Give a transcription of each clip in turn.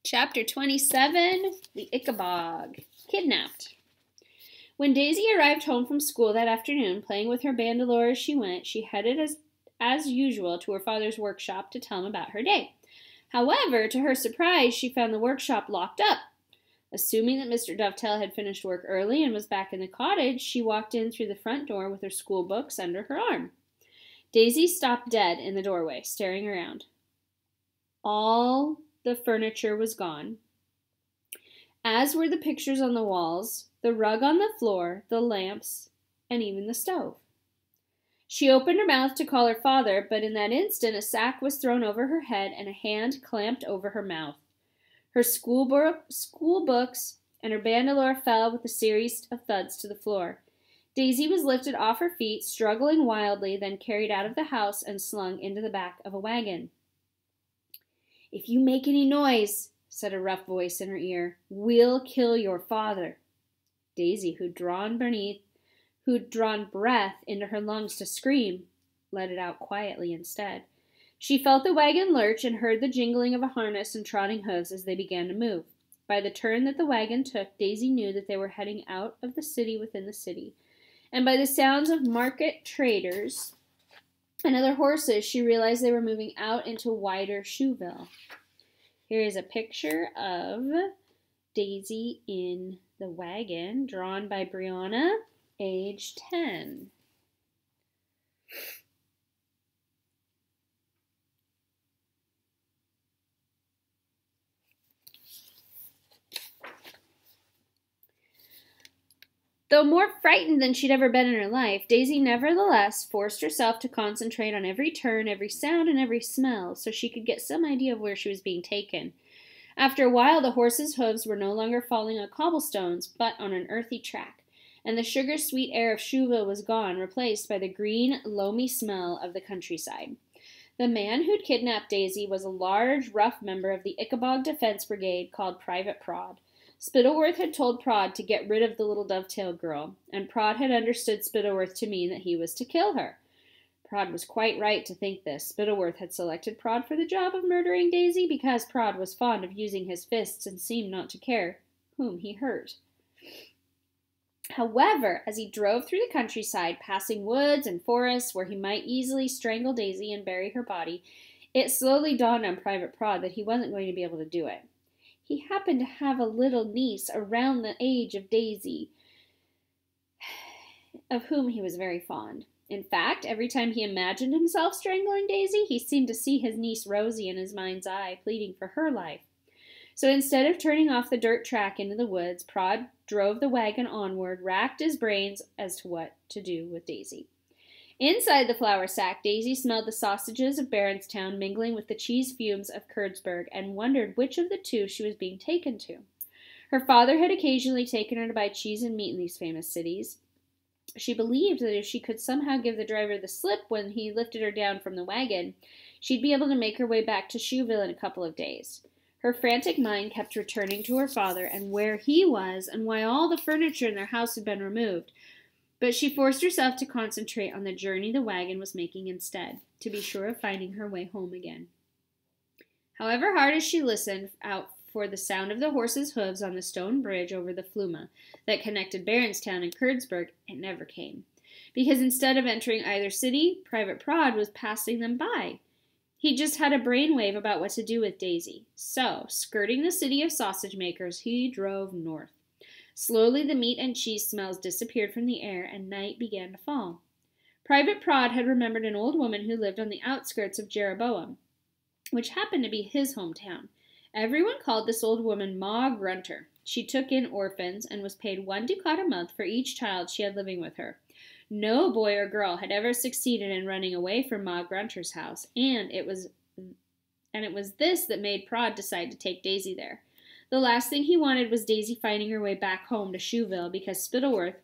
Chapter 27, The Ickabog, Kidnapped. When Daisy arrived home from school that afternoon, playing with her bandolier as she went, she headed as usual to her father's workshop to tell him about her day. However, to her surprise, she found the workshop locked up. Assuming that Mr. Dovetail had finished work early and was back in the cottage, she walked in through the front door with her school books under her arm. Daisy stopped dead in the doorway, staring around. All the furniture was gone, as were the pictures on the walls, the rug on the floor, the lamps, and even the stove. She opened her mouth to call her father, but in that instant a sack was thrown over her head and a hand clamped over her mouth. Her school books and her bandolier fell with a series of thuds to the floor. Daisy was lifted off her feet, struggling wildly, then carried out of the house and slung into the back of a wagon. "If you make any noise," said a rough voice in her ear, "we'll kill your father." Daisy, who'd drawn breath into her lungs to scream, let it out quietly instead. She felt the wagon lurch and heard the jingling of a harness and trotting hooves as they began to move. By the turn that the wagon took, Daisy knew that they were heading out of the city within the city. And by the sounds of market traders and other horses, she realized they were moving out into wider Shoeville. Here is a picture of Daisy in the wagon, drawn by Brianna, age 10. Though more frightened than she'd ever been in her life, Daisy nevertheless forced herself to concentrate on every turn, every sound, and every smell, so she could get some idea of where she was being taken. After a while, the horses' hooves were no longer falling on cobblestones, but on an earthy track, and the sugar-sweet air of Shoeville was gone, replaced by the green, loamy smell of the countryside. The man who'd kidnapped Daisy was a large, rough member of the Ickabog Defense Brigade called Private Prod. Spittleworth had told Prod to get rid of the little dovetail girl, and Prod had understood Spittleworth to mean that he was to kill her. Prod was quite right to think this. Spittleworth had selected Prod for the job of murdering Daisy because Prod was fond of using his fists and seemed not to care whom he hurt. However, as he drove through the countryside, passing woods and forests where he might easily strangle Daisy and bury her body, it slowly dawned on Private Prod that he wasn't going to be able to do it. He happened to have a little niece around the age of Daisy, of whom he was very fond. In fact, every time he imagined himself strangling Daisy, he seemed to see his niece Rosie in his mind's eye, pleading for her life. So instead of turning off the dirt track into the woods, Prod drove the wagon onward, racked his brains as to what to do with Daisy. Inside the flour sack, Daisy smelled the sausages of Baronstown mingling with the cheese fumes of Kurdsburg and wondered which of the two she was being taken to. Her father had occasionally taken her to buy cheese and meat in these famous cities. She believed that if she could somehow give the driver the slip when he lifted her down from the wagon, she'd be able to make her way back to Shoeville in a couple of days. Her frantic mind kept returning to her father and where he was and why all the furniture in their house had been removed. But she forced herself to concentrate on the journey the wagon was making instead, to be sure of finding her way home again. However hard as she listened out for the sound of the horses' hooves on the stone bridge over the Fluma that connected Baronstown and Kurdsburg, it never came. Because instead of entering either city, Private Prod was passing them by. He just had a brainwave about what to do with Daisy. So, skirting the city of sausage makers, he drove north. Slowly the meat and cheese smells disappeared from the air, and night began to fall. Private Prod had remembered an old woman who lived on the outskirts of Jeroboam, which happened to be his hometown. Everyone called this old woman Ma Grunter. She took in orphans and was paid 1 ducat a month for each child she had living with her. No boy or girl had ever succeeded in running away from Ma Grunter's house, and it was this that made Prod decide to take Daisy there. The last thing he wanted was Daisy finding her way back home to Shoeville because Spittleworth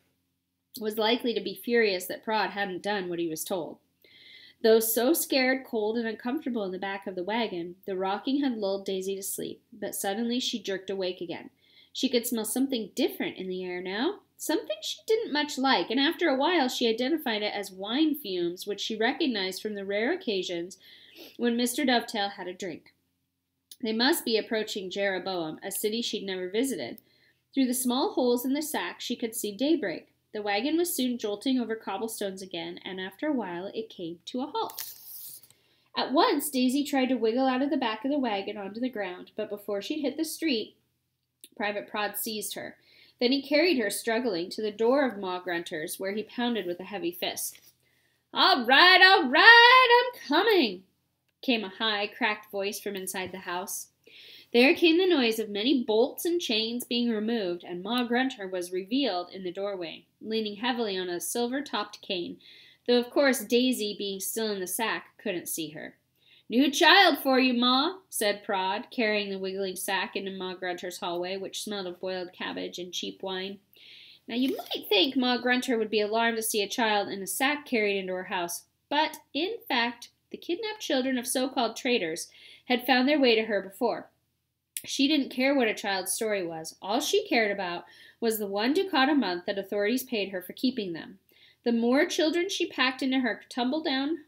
was likely to be furious that Prod hadn't done what he was told. Though so scared, cold, and uncomfortable in the back of the wagon, the rocking had lulled Daisy to sleep, but suddenly she jerked awake again. She could smell something different in the air now, something she didn't much like, and after a while she identified it as wine fumes, which she recognized from the rare occasions when Mr. Dovetail had a drink. They must be approaching Jeroboam, a city she'd never visited. Through the small holes in the sack, she could see daybreak. The wagon was soon jolting over cobblestones again, and after a while it came to a halt. At once, Daisy tried to wiggle out of the back of the wagon onto the ground, but before she'd hit the street, Private Prod seized her. Then he carried her, struggling, to the door of Ma Grunter's, where he pounded with a heavy fist. All right, I'm coming, came a high, cracked voice from inside the house. There came the noise of many bolts and chains being removed, and Ma Grunter was revealed in the doorway, leaning heavily on a silver-topped cane, though of course Daisy, being still in the sack, couldn't see her. New child for you, Ma, said Prod, carrying the wiggling sack into Ma Grunter's hallway, which smelled of boiled cabbage and cheap wine. Now you might think Ma Grunter would be alarmed to see a child in a sack carried into her house, but, in fact, the kidnapped children of so-called traitors had found their way to her before. She didn't care what a child's story was. All she cared about was the 1 ducat a month that authorities paid her for keeping them. The more children she packed into her tumble-down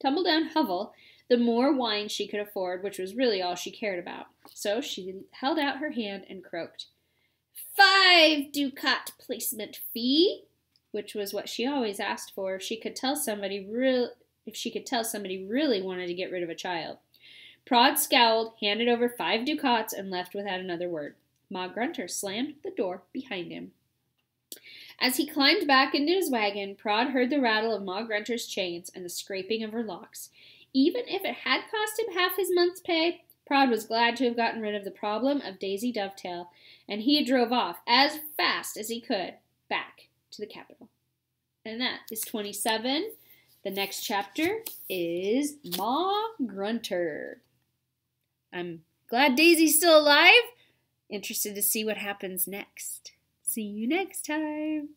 hovel, the more wine she could afford, which was really all she cared about. So she held out her hand and croaked, 5 ducat placement fee, which was what she always asked for if she could tell somebody really wanted to get rid of a child. Prod scowled, handed over 5 ducats, and left without another word. Ma Grunter slammed the door behind him. As he climbed back into his wagon, Prod heard the rattle of Ma Grunter's chains and the scraping of her locks. Even if it had cost him half his month's pay, Prod was glad to have gotten rid of the problem of Daisy Dovetail, and he drove off as fast as he could back to the capital. And that is 27. The next chapter is Ma Grunter. I'm glad Daisy's still alive. Interested to see what happens next. See you next time.